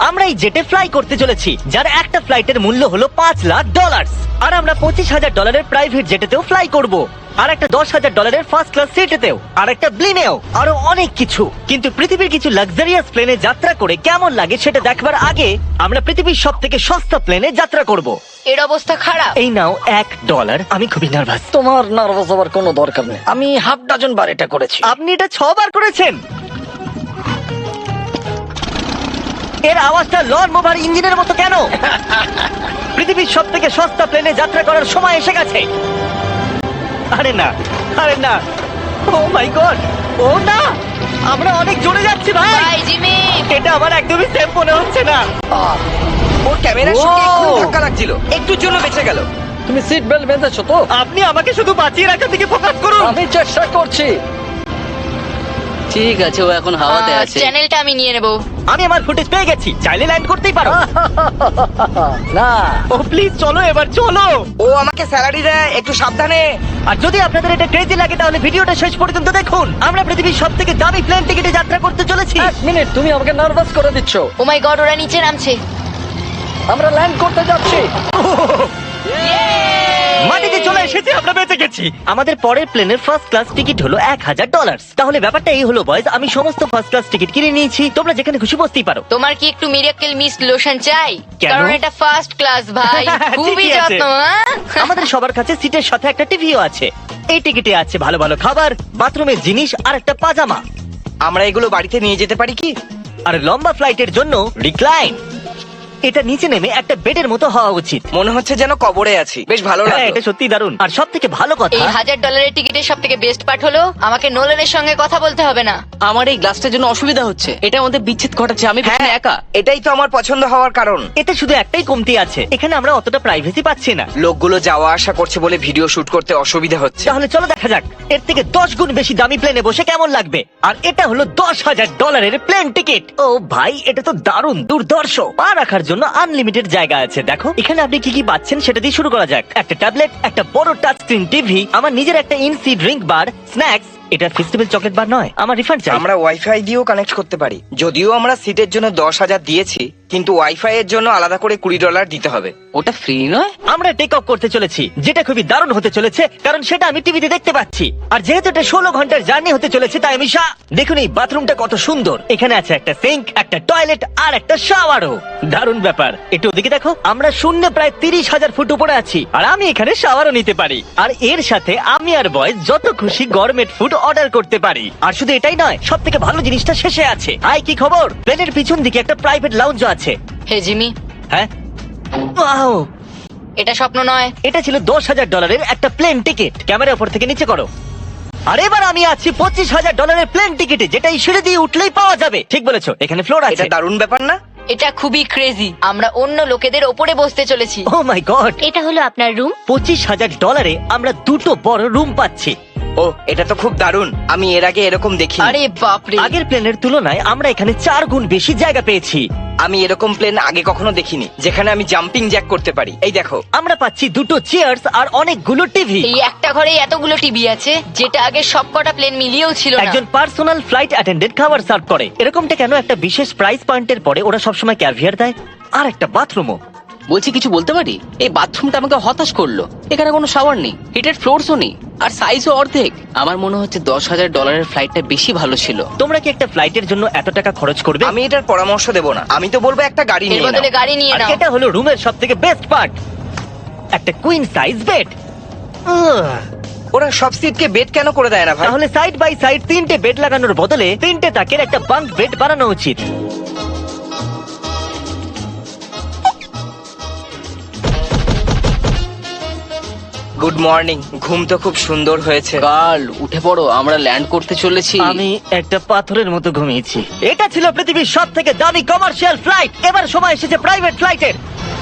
আমরা এই জেটে ফ্লাই করতে চলেছি, যার একটা ফ্লাইটের মূল্য হলো $5,00,000। আর আমরা $25,000 প্রাইভেট জেটেতেও ফ্লাই করব, আর একটা $10,000 ফার্স্ট ক্লাস সিটেতেও, আর একটা ব্লিনেও, আরো অনেক কিছু। কিন্তু পৃথিবীর কিছু লাক্সারিয়াস প্লেনে যাত্রা করে কেমন লাগে সেটা দেখবার আগে আমরা পৃথিবীর সব থেকে সস্তা প্লেনে যাত্রা করব। এর অবস্থা খারাপ। এই নাও $1। আমি খুবই নার্ভাস। তোমার নার্ভাস হওয়ার কোনো দরকার নেই, আমি হাফ ডজন বার এটা করেছি। আপনি এটা 6 বার করেছেন। এর আওয়াজটা লন মোভার ইঞ্জিনের মতো কেন? পৃথিবীর সব থেকে সস্তা প্লেনে যাত্রা করার সময় এসে গেছে। আরে না, আরে না, ও মাই গড, ও না, আমরা অনেক জোরে যাচ্ছি ভাই। Bye Jimmy. এটা আমার একদমই সেফ মনে হচ্ছে না। ওর ক্যামেরার সঙ্গে Wow! একটু ধাক্কা লাগছিল, একটুর জন্য বেঁচে গেল। তুমি সিট বেল্ট বেঁধেছো তো? আপনি আমাকে শুধু বাঁচিয়ে রাখার দিকে ফোকাস করুন। আমি চেষ্টা করছি। ঠিক আছে, ও এখন হাওয়াতে আছে। চ্যানেলটা আমি নিয়ে নেব। আমি আমার ফুটেজ পেয়ে গেছি, চাইলে ল্যান্ড করতেই পারো। না, ও প্লিজ চলো, এবার চলো। ও আমাকে স্যালারি দেয়, একটু সাবধানে। আর যদি আপনাদের এটা ক্রেজি লাগে তাহলে ভিডিওটা শেষ পর্যন্ত দেখুন। আমরা পৃথিবীর সব থেকে দামি প্লেন টিকিটে যাত্রা করতে চলেছি। এক মিনিট, তুমি আমাকে নার্ভাস করে দিচ্ছ। ও মাই গড, ওরা নিচে নামছে। আমরা ল্যান্ড করতে যাচ্ছি। মাটিতে চলে এসেছি, আমরা বেঁচে গেছি। আমাদের পরের প্লেনের ফার্স্ট ক্লাস টিকিট হলো $1,000। তাহলে ব্যাপারটা এই হলো বয়স, আমি সমস্ত ফার্স্ট ক্লাস টিকিট কিনে নিয়েছি, তোমরা যেখানে খুশি বসতেই পারো। তোমার কি একটু মিরাকেল মিস্ট লোশন চাই? কেন? কারণ এটা ফার্স্ট ক্লাস ভাই, খুবই ঠিকই আছে। যত্ন। হ্যাঁ? আমাদের সবার কাছে সিটের সাথে একটা টিভিও আছে। এই টিকিটে আছে ভালো ভালো খাবার, বাথরুমের জিনিস আর একটা পাজামা। আমরা এগুলো বাড়িতে নিয়ে যেতে পারি কি? আর লম্বা ফ্লাইটের জন্য রিক্লাইন। এটা নিচে নেমে একটা বেডের মতো হওয়া উচিত। মনে হচ্ছে যেন কবরে আছি, বেশ ভালো হ্যাঁ, লাগলো। এটা সত্যি দারুণ। আর সব থেকে ভালো কথা, এই $1,000 টিকিটের সব থেকে বেস্ট পার্ট হলো আমাকে নোলেনের সঙ্গে কথা বলতে হবে না। আমার এই গ্লাসটার জন্য অসুবিধা হচ্ছে, এটা আমাদের বিচ্ছেদ ঘটাচ্ছে। আমি পেছনে হ্যাঁ, একা। এটাই তো আমার পছন্দ হওয়ার কারণ। এতে শুধু একটাই কমতি আছে, এখানে আমরা অতটা প্রাইভেসি পাচ্ছি না। লোকগুলো যাওয়া আসা করছে বলে ভিডিও শুট করতে অসুবিধা হচ্ছে। তাহলে চলো দেখা যাক এর থেকে 10 গুণ বেশি দামি প্লেনে বসে কেমন লাগবে। আর এটা হলো $10,000 প্লেন টিকিট। ও ভাই, এটা তো দারুণ দুর্ধর্ষ। পা রাখার জন্য আনলিমিটেড জায়গা আছে। দেখো এখানে আপনি কি কি পাচ্ছেন সেটা দিয়ে শুরু করা যাক। একটা ট্যাবলেট, একটা বড় টাচ স্ক্রিন টিভি, আমার নিজের একটা ইনসি ড্রিঙ্ক বার, স্ন্যাক্স। এটা ফেস্টিভ্যাল চকলেট বার নয়, আমার রিফান্ড চাই। আমরা ওয়াইফাই দিয়েও কানেক্ট করতে পারি। যদিও আমরা সিটের জন্য 10,000 দিয়েছি, কিন্তু ওয়াইফাই এর জন্য আলাদা করে $20 দিতে হবে। ওটা ফ্রি নয়? আমরা টেক অফ করতে চলেছি, যেটা খুবই দারুণ হতে চলেছে, কারণ সেটা আমি টিভিতে দেখতে পাচ্ছি। আর যেহেতু এটা 16 ঘন্টার জার্নি হতে চলেছে, তাই আমি দেখুন এই বাথরুমটা কত সুন্দর। এখানে আছে একটা সিঙ্ক, একটা টয়লেট আর একটা শাওয়ারও। দারুণ ব্যাপার। একটু ওদিকে দেখো, আমরা শূন্যে প্রায় 30,000 ফুট উপরে আছি, আর আমি এখানে শাওয়ারও নিতে পারি। আর এর সাথে আমি আর বয়স যত খুশি গরমেট ফুড অর্ডার করতে পারি। আর শুধু এটাই নয়, সব থেকে ভালো জিনিসটা শেষে আছে। হাই, কি খবর? প্লেনের পিছন দিকে একটা প্রাইভেট লাউঞ্জও আছে। হে জিমি, হ্যাঁ, ওয়াও, এটা স্বপ্ন নয়। এটা ছিল $10,000 একটা প্লেন টিকিট। ক্যামেরা উপর থেকে নিচে করো। আর এবার আমি আছি $25,000 প্লেন টিকিটে, যেটা এই সিঁড়ি দিয়ে উঠলেই পাওয়া যাবে। ঠিক বলেছো, এখানে ফ্লোর আছে। এটা দারুণ ব্যাপার না? এটা খুবই ক্রেজি। আমরা অন্য লোকেদের ওপরে বসতে চলেছি। ও মাই গড, এটা হলো আপনার রুম। $25,000 আমরা দুটো বড় রুম পাচ্ছি। ও, এটা তো খুব দারুণ। আমি এর আগে এরকম দেখিনি। আরে বাপরে, আগের প্লেনের তুলনায় আমরা এখানে 4 গুণ বেশি জায়গা পেয়েছি। আমি এরকম প্লেন আগে কখনো দেখিনি, যেখানে আমি জাম্পিং জ্যাক করতে পারি। এই দেখো, আমরা পাচ্ছি দুটো চেয়ার্স আর অনেকগুলো টিভি। এই একটা ঘরে এতগুলো টিভি আছে, যেটা আগে সবকটা প্লেন মিলিয়েও ছিল না। একজন পার্সোনাল ফ্লাইট অ্যাটেন্ডেন্ট খাবার সার্ভ করে। এরকমটা কেন? একটা বিশেষ প্রাইস পয়েন্টের পরে ওরা সবসময় ক্যাভিয়ার দেয়। আর একটা বাথরুমও। বলছি কিছু বলতে পারি? এই বাথরুমটা আমাকে হতাশ করলো। এখানে কোনো শাওয়ার নেই, হিটেড ফ্লোরসও নেই, আর সাইজও অর্ধেক। আমার মনে হচ্ছে $10,000 ফ্লাইটটা বেশি ভালো ছিল। তোমরা কি একটা ফ্লাইটের জন্য এত টাকা খরচ করবে? আমি এটার পরামর্শ দেব না। আমি তো বলবো একটা গাড়ি এর নিয়ে বদলে নাও। গাড়ি নিয়ে আর নাও। এটা হলো রুমের সবথেকে বেস্ট পার্ট, একটা কুইন সাইজ বেড। ওরা সব সিটকে বেড কেন করে দেয় না ভাই? তাহলে সাইড বাই সাইড 3টে বেড লাগানোর বদলে 3টে তাকের একটা বাঙ্ক বেড বানানো উচিত। Good morning. ঘুম তো খুব সুন্দর হয়েছে। কাল উঠে পড়ো, আমরা ল্যান্ড করতে চলেছি। আমি একটা পাথরের মতো ঘুমিয়েছি। এটা ছিল পৃথিবীর সব থেকে দামি কমার্শিয়াল ফ্লাইট। এবার সময় এসেছে প্রাইভেট ফ্লাইটের।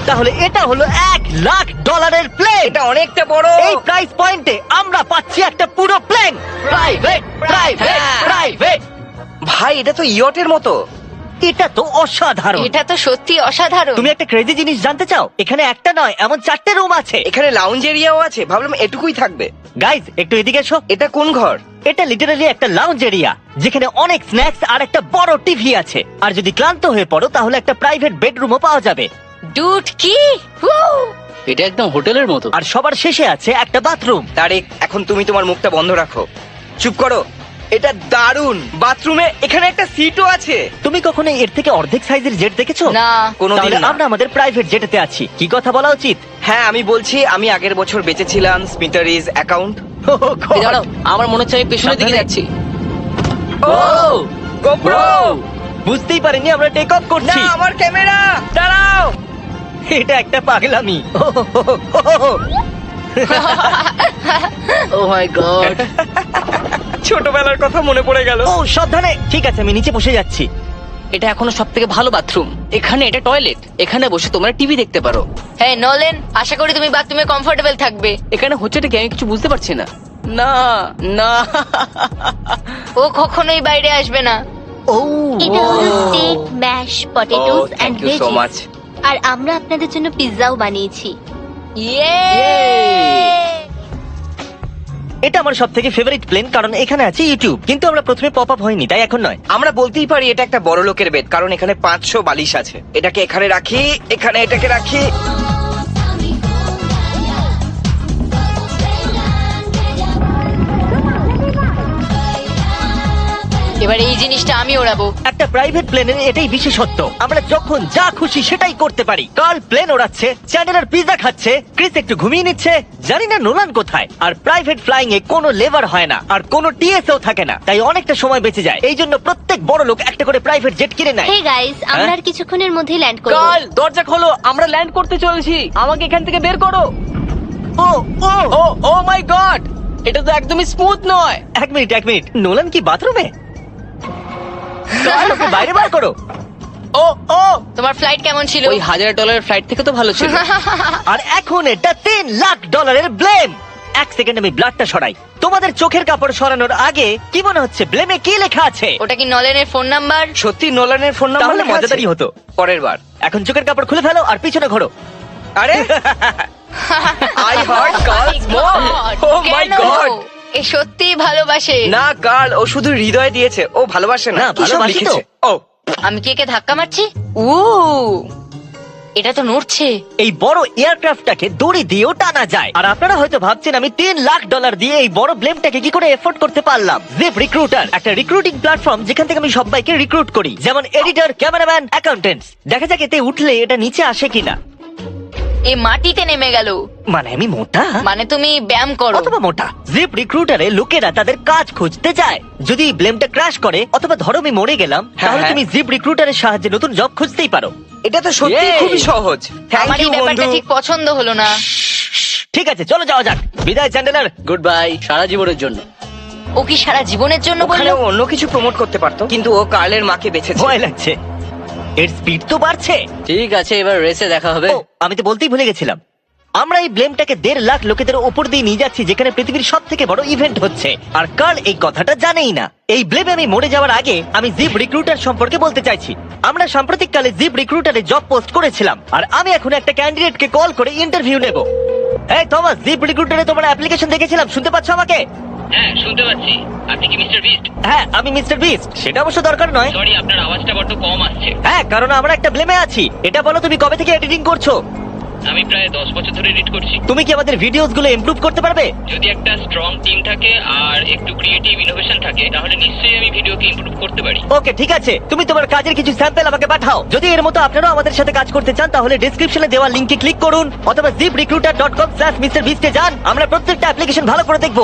তাহলে এটা হলো $1,00,000 প্লেন। এটা অনেকটা বড়। এই প্রাইস পয়েন্টে আমরা পাচ্ছি একটা পুরো প্লেন। Private, private, private. ভাই, এটা তো ইয়টের মতো। এটা তো অসাধারণ। এটা তো সত্যি অসাধারণ। তুমি একটা ক্রেজি জিনিস জানতে চাও? এখানে একটা নয়, এমন 4টে রুম আছে। এখানে লাউঞ্জ এরিয়াও আছে। ভাবলাম এটুকুই থাকবে। গাইজ, একটু এদিকে এসো। এটা কোন ঘর? এটা লিটারালি একটা লাউঞ্জ এরিয়া যেখানে অনেক স্ন্যাক্স আর একটা বড় টিভি আছে। আর যদি ক্লান্ত হয়ে পড়ো তাহলে একটা প্রাইভেট বেডরুমও পাওয়া যাবে। ডুড কি এটা একদম হোটেলের মতো। আর সবার শেষে আছে একটা বাথরুম। তারিক, এখন তুমি তোমার মুখটা বন্ধ রাখো। চুপ করো। এটা দারুণ। বাথরুমে এখানে একটা সিটও আছে। তুমি কখনো এর থেকে অর্ধেক সাইজের জেট দেখেছো? না। কোনোদিন তাহলে না। আমরা আমাদের প্রাইভেট জেটেতে আছি। কি কথা বলা উচিত? হ্যাঁ, আমি বলছি আমি আগের বছর বেঁচেছিলাম স্মিটারিজ অ্যাকাউন্ট। এই দাঁড়াও, আমার মনে হচ্ছে আমি পেছনের দিকে সাবধানে। যাচ্ছি। ও গোপ্রো! বুঝতেই পারিনি আমরা টেক অফ না, করছি। আমার ক্যামেরা! দাঁড়াও! এটা একটা পাগলামি। ও মাই গড। ছোটবেলার কথা মনে পড়ে গেল। ও সাবধানে। ঠিক আছে, আমি নিচে বসে যাচ্ছি। এটা এখনো সবথেকে ভালো বাথরুম। এখানে এটা টয়লেট। এখানে বসে তোমরা টিভি দেখতে পারো। হ্যাঁ নোলেন, আশা করি তুমি বাথরুমে কমফোর্টেবল থাকবে। এখানে হচ্ছেটা কি আমি কিছু বুঝতে পারছি না। না না। ও কখনোই বাইরে আসবে না। ও এটা হলো steak, mash, potatoes and thank you so much. Veggies. আর আমরা আপনাদের জন্য পিৎজাও বানিয়েছি। ইয়ে! এটা আমার সবথেকে ফেভারিট প্লেন, কারণ এখানে আছে ইউটিউব। কিন্তু আমরা প্রথমে পপ আপ হয়নি, তাই এখন নয়। আমরা বলতেই পারি এটা একটা বড় লোকের বেড, কারণ এখানে 500 বালিশ আছে। এটাকে এখানে রাখি, এখানে এটাকে রাখি। এবার এই জিনিসটা আমি ওড়াবো। একটা প্রাইভেট প্লেনের এটাই বিশেষত্ব, আমরা যখন যা খুশি সেটাই করতে পারি। কার্ল প্লেন ওড়াচ্ছে, চ্যান্ডলার পিৎজা খাচ্ছে, ক্রিস একটু ঘুমিয়ে নিচ্ছে, জানি না নোলান কোথায়। আর প্রাইভেট ফ্লাইং এ কোনো লেবার হয় না, আর কোনো টিএসও থাকে না, তাই অনেকটা সময় বেঁচে যায়। এই জন্য প্রত্যেক বড় লোক একটা করে প্রাইভেট জেট কিনে নেয়। হে গাইস, আমরা আর কিছুক্ষণের মধ্যেই ল্যান্ড করব। কাল দরজা খোলো, আমরা ল্যান্ড করতে চলেছি। আমাকে এখান থেকে বের করো। ও ও ও ও মাই গড, এটা তো একদমই স্মুথ নয়। এক মিনিট, নোলান কি বাথরুমে? কার্ল, ওকে বাইরে বার করো। ও ও, তোমার ফ্লাইট কেমন ছিল? ওই $1000 ফ্লাইট থেকে তো ভালো ছিল। আর এখন এটা $10 লাখ ব্লেম। এক সেকেন্ড আমি ব্লাডটা সরাই। তোমাদের চোখের কাপড় সরানোর আগে কি মনে হচ্ছে ব্লেমে কি লেখা আছে? ওটা কি নলেনের ফোন নাম্বার? সত্যি নোলানের ফোন নাম্বার তাহলে লেখা আছে? মজাদারই হতো। পরের বার। এখন চোখের কাপড় খুলে ফেলো আর পিছনে ঘোরো। আরে আই হার্ট গার্লস মম। ও মাই কেন? গড! এ সত্যিই ভালোবাসে। না গার্ল, ও শুধু হৃদয় দিয়েছে, ও ভালোবাসে না। না, কি সব ভালোবাসি তো। লিখেছে? ও আমি কি একে ধাক্কা মারছি? উ এটা তো নড়ছে। এই বড় এয়ারক্রাফটটাকে দড়ি দিয়েও টানা যায়। আর আপনারা হয়তো ভাবছেন আমি $10 লাখ দিয়ে এই বড় ব্লেমটাকে কি করে এফোর্ড করতে পারলাম। জিপ রিক্রুটার একটা রিক্রুটিং প্ল্যাটফর্ম যেখান থেকে আমি সবাইকে রিক্রুট করি, যেমন এডিটর, ক্যামেরাম্যান, অ্যাকাউন্টেন্টস। দেখা যাক এতে উঠলে এটা নিচে আসে কিনা। এ মাটিতে নেমে গেল। মানে আমি মোটা মানে তুমি ব্যায়াম করো। অথবা মোটা। জিপ রিক্রুটারে লোকেরা তাদের কাজ খুঁজতে যায়। যদি ব্লেমটা ক্র্যাশ করে অথবা ধরো আমি মরে গেলাম, তাহলে হ্যাঁ। তুমি জিপ রিক্রুটারের সাহায্যে নতুন জব খুঁজতেই পারো। এটা তো সত্যি Yay! খুবই সহজ। থ্যাংক আমার ইউ এই ব্যাপারটা বন্ধু। ঠিক পছন্দ হলো না। ঠিক আছে, চলো যাওয়া যাক। বিদায় চ্যান্ডলার। গুড বাই, সারা জীবনের জন্য। ও কি সারা জীবনের জন্য ওখানে বললো? ও অন্য কিছু প্রমোট করতে পারতো, কিন্তু ও কার্লের মাকে বেঁচেছে। ভয় লাগছে। এর স্পিড তো বাড়ছে। ঠিক আছে, এবার রেসে দেখা হবে। ও, আমি তো বলতেই ভুলে গেছিলাম। আমরা এই ব্লেমটাকে 1.5 লাখ লোকেদের উপর দিয়ে নিয়ে যাচ্ছি, যেখানে পৃথিবীর সব থেকে বড় ইভেন্ট হচ্ছে। আর কার্ল এই কথাটা জানেই না। এই ব্লেমে আমি মরে যাওয়ার আগে আমি জিপ রিক্রুটার সম্পর্কে বলতে চাইছি। আমরা সাম্প্রতিককালে জিপ রিক্রুটারে জব পোস্ট করেছিলাম, আর আমি এখন একটা ক্যান্ডিডেটকে কল করে ইন্টারভিউ নেব। এই থমাস, জিপ রিক্রুটারে তোমার অ্যাপ্লিকেশন দেখেছিলাম, শুনতে পাচ্ছ আমাকে? হ্যাঁ, শুনতে পাচ্ছি। আপনি কি মিস্টার বিস্ট? হ্যাঁ, আমি মিস্টার বিস্ট। সেটা অবশ্য দরকার নয়। সরি, আপনার আওয়াজটা বড্ড কম আসছে। হ্যাঁ, কারণ আমরা একটা ব্লেমে আছি। এটা বলো, তুমি কবে থেকে এডিটিং করছো? আমি প্রায় 10 বছর ধরে এডিট করছি। তুমি কি আমাদের ভিডিওস গুলো ইমপ্রুভ করতে পারবে? যদি একটা স্ট্রং টিম থাকে আর একটু ক্রিয়েটিভ ইনোভেশন থাকে, তাহলে নিশ্চয়ই আমি ভিডিওকে ইমপ্রুভ করতে পারি। ওকে, ঠিক আছে। তুমি তোমার কাজের কিছু স্যাম্পল আমাকে পাঠাও। যদি এর মতো আপনারাও আমাদের সাথে কাজ করতে চান, তাহলে ডেসক্রিপশনে দেওয়া লিংকে ক্লিক করুন অথবা ziprecruiter.com/mrbeast এ যান। আমরা প্রত্যেকটা অ্যাপ্লিকেশন ভালো করে দেখব।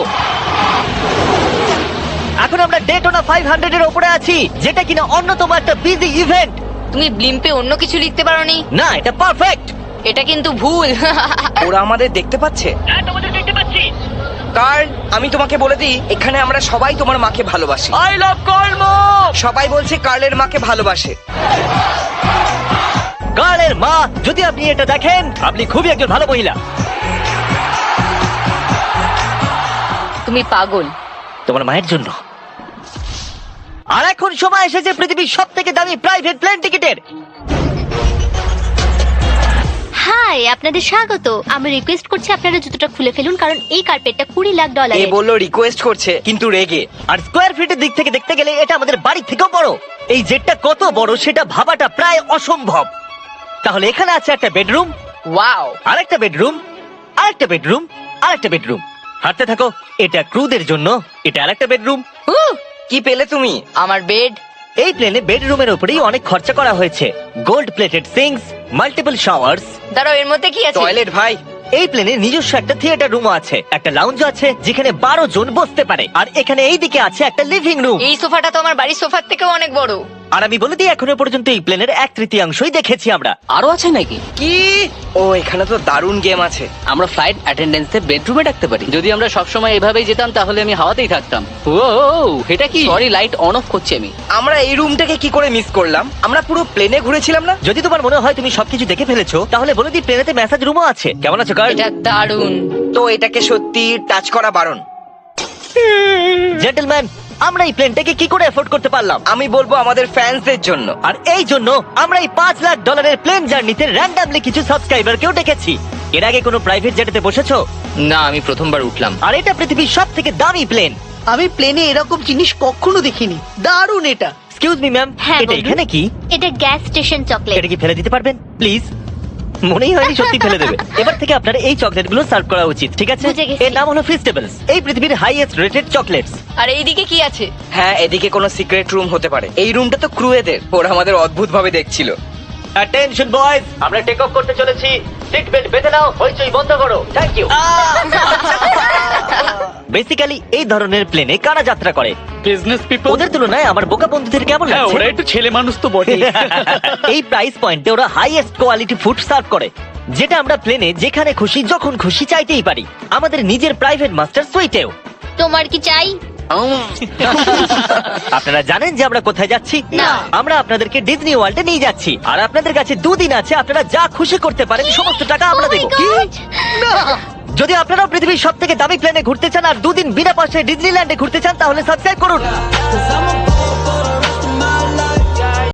এখন আমরা ডেটোনা 500 এর উপরে আছি, যেটা কিনা অন্যতম একটা বিজি ইভেন্ট। তুমি ব্লিম্পে অন্য কিছু লিখতে পারোনি? না, এটা পারফেক্ট। এটা কিন্তু ভুল। ওরা আমাদের দেখতে পাচ্ছে। হ্যাঁ, তোমাদের দেখতে পাচ্ছি। কার্ল, আমি তোমাকে বলে দিই, এখানে আমরা সবাই তোমার মাকে ভালোবাসি। আই লাভ কর্ম। সবাই বলছে কার্লের মাকে ভালোবাসে। কার্লের মা, যদি আপনি এটা দেখেন, আপনি খুবই একজন ভালো মহিলা। তুমি পাগল। তোমার মায়ের জন্য। আর এখন সময় এসেছে পৃথিবীর সব থেকে দামি প্রাইভেট প্লেন টিকিটের। হাই, হাই, আপনাদের স্বাগত। আমি রিকোয়েস্ট করছি আপনারা জুতোটা খুলে ফেলুন, কারণ এই কার্পেটটা $20 লাখ। এ বললো রিকোয়েস্ট করছে কিন্তু রেগে। আর স্কোয়ার ফিটের দিক থেকে দেখতে গেলে এটা আমাদের বাড়ির থেকেও বড়। এই জেটটা কত বড় সেটা ভাবাটা প্রায় অসম্ভব। তাহলে এখানে আছে একটা বেডরুম, ওয়াও, আরেকটা বেডরুম, আরেকটা বেডরুম, আরেকটা বেডরুম। হাঁটতে থাকো। এটা ক্রুদের জন্য, এটা আরেকটা বেডরুম। কি পেলে তুমি? আমার বেড। এই প্লেনে বেডরুমের উপরেই অনেক খরচা করা হয়েছে। Gold plated syncs, multiple showers. দাঁড়াও, এর মধ্যে কি আছে? টয়লেট ভাই। এই প্লেনে নিজস্ব একটা থিয়েটার রুমও আছে, একটা লাউঞ্জ আছে যেখানে 12 জন বসতে পারে, আর এখানে এই দিকে আছে একটা লিভিং রুম। এই সোফাটা তো আমার বাড়ির সোফার থেকেও অনেক বড়। আর আমি বলে দিই, এখনো পর্যন্ত এই প্লেনের 1/3 দেখেছি আমরা। আরো আছে নাকি? কি? ও এখানে তো দারুণ গেম আছে। আমরা ফ্লাইট অ্যাটেন্ডেন্সে বেডরুমে ডাকতে পারি। যদি আমরা সবসময় এভাবেই যেতাম তাহলে আমি হাওয়াতেই থাকতাম। ও এটা কি? সরি, লাইট অন অফ করছি আমি। আমরা এই রুমটাকে কি করে মিস করলাম? আমরা পুরো প্লেনে ঘুরেছিলাম না? যদি তোমার মনে হয় তুমি সবকিছু দেখে ফেলেছো, তাহলে বলে দিই প্লেনেতে ম্যাসাজ রুমও আছে। কেমন আছো কার্ল? এটা দারুণ। তো এটাকে সত্যি টাচ করা বারণ। জেন্টলম্যান, আমরা এই প্লেনটাকে কি করে এফোর্ড করতে পারলাম? আমি বলবো আমাদের ফ্যান্সদের জন্য। আর এই জন্য আমরা এই $5 লাখ প্লেন জার্নিতে র্যান্ডমলি কিছু সাবস্ক্রাইবারকেও ডেকেছি। এর আগে কোনো প্রাইভেট জেটেতে বসেছো? না, আমি প্রথমবার উঠলাম। আর এটা পৃথিবীর সব থেকে দামি প্লেন। আমি প্লেনে এরকম জিনিস কখনো দেখিনি। দারুণ এটা। এক্সকিউজ মি ম্যাম, হ্যাঁ, এটা বলুন। এখানে কি? এটা গ্যাস স্টেশন চকলেট। এটা কি ফেলে দিতে পারবেন প্লিজ? মনেই হয়নি সত্যি ফেলে দেবে। এবার থেকে আপনার এই চকলেটগুলো সার্ভ করা উচিত, ঠিক আছে? বুঝে গেছি। এর নাম হলো ফিস্টেবলস, এই পৃথিবীর হাইয়েস্ট রেটেড চকলেটস। আর এইদিকে কি আছে? হ্যাঁ, এদিকে কোনো সিক্রেট রুম হতে পারে। এই রুমটা তো ক্রুয়েদের। ওরা আমাদের অদ্ভুত ভাবে দেখছিল। অ্যাটেনশন বয়েজ, আমরা টেক অফ করতে চলেছি। সিট বেল্ট বেঁধে নাও, হইচই বন্ধ করো। Thank you. বেসিক্যালি এই ধরনের প্লেনে কারা যাত্রা করে? Business people. ওদের তুলনায় আমার বোকা বন্ধুদের কেমন হ্যাঁ, লাগছে? ওরা একটু ছেলে মানুষ তো বটে। এই প্রাইস পয়েন্টে ওরা হাইয়েস্ট কোয়ালিটি ফুড সার্ভ করে, যেটা আমরা প্লেনে যেখানে খুশি যখন খুশি চাইতেই পারি। আমাদের নিজের প্রাইভেট মাস্টার সুইটেও। তোমার কি চাই? আপনারা জানেন যে আমরা কোথায় যাচ্ছি? না। আমরা আপনাদেরকে ডিজনি ওয়ার্ল্ডে নিয়ে যাচ্ছি, আর আপনাদের কাছে 2 দিন আছে। আপনারা যা খুশি করতে পারেন, সমস্ত টাকা আমরা Oh my দেবো। God! যদি আপনারাও পৃথিবীর সব থেকে দামি প্লেনে ঘুরতে চান আর 2 দিন বিনা পয়সায় ডিজনিল্যান্ডে ঘুরতে চান, তাহলে সাবস্ক্রাইব করুন।